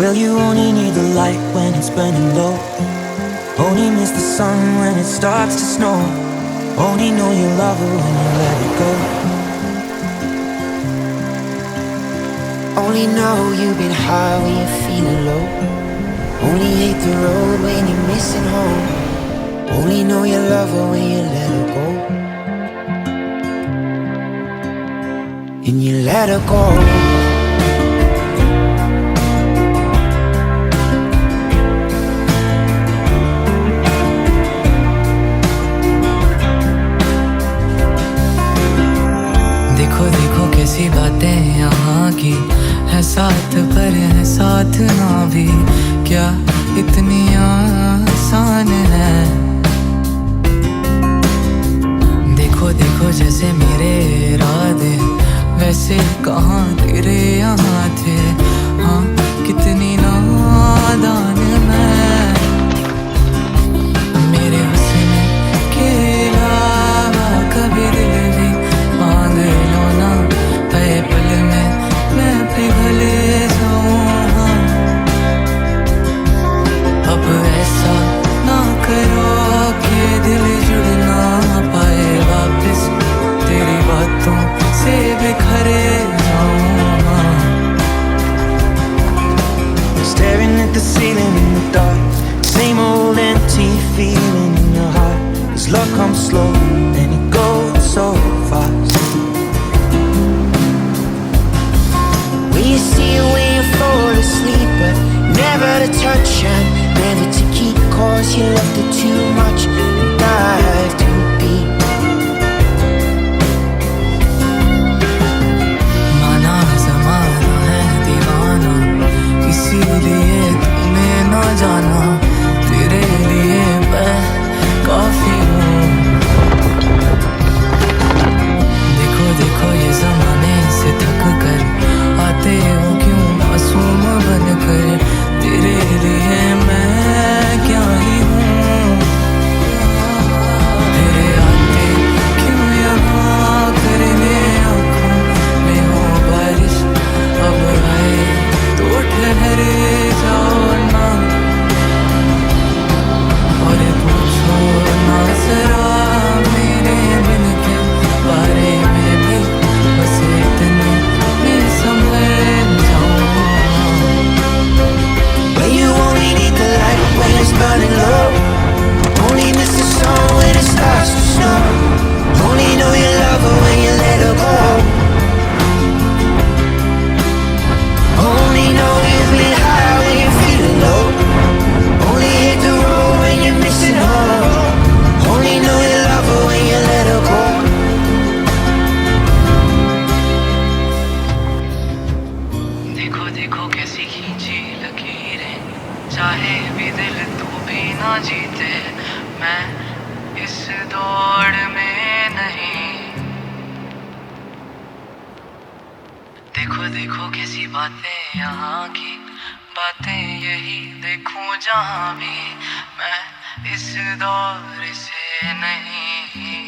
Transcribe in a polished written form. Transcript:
Well, you only need the light when it's burning low. Only miss the sun when it starts to snow. Only know you love her when you let it go. Only know you've been high when you're feeling low. Only hate the road when you're missing home. Only know you love her when you let her go. And you let her go. देखो देखो कैसी बातें यहाँ की है, साथ पर है साथ ना भी, क्या इतनी आसान है। देखो देखो जैसे मेरे इरादे वैसे कहाँ तेरे यहाँ थे। हाँ कितनी नादान मैं, मेरे हुस्न के अलावा कभी दिल भी मांग लो ना, पे पल में मैं पिघल जाऊँ। अब ऐसा ना करो कि दिल जुड़ ना पाए वापस, तेरी बातों से बिखरे जाऊँ। Staring at the ceiling in the dark, same old empty feeling in your heart. 'Cause love comes slow and it goes so fast. When you see it when you fall asleep, but never to touch and never to keep, 'cause you loved it too much and dive too deep. माना ज़माना है दीवाना, इसीलिए तूने ना जाना, तेरे लिए मैं काफी हूँ। देखो देखो ये ज़माने से थक कर आते हो क्यों मासूम बनकर, तेरे लिए मैं क्या ही हूँ। तेरे आते क्यों यहाँ करने आँखों में हो बारिश, अब आए तो ठहरे जाओ ना, और पूछो ना जरा मेरे बिन के बारे में भी, बस इतने में संभल जाऊँ। But you only need the light when it's burning low. Only miss the sun when it starts to snow. Only know you love her when you let her go. Only know you've been high when you're feeling low. Only hit the road when you're missing home. Only know you love her when you let her go. देखो देखो कैसी खींची लकीरें, चाहे भी दिल तू भी ना जीते, मैं इस दौड़ में नहीं। देखो देखो कैसी बातें यहाँ की, बातें यही देखूं जहाँ भी, मैं इस दौर से नहीं।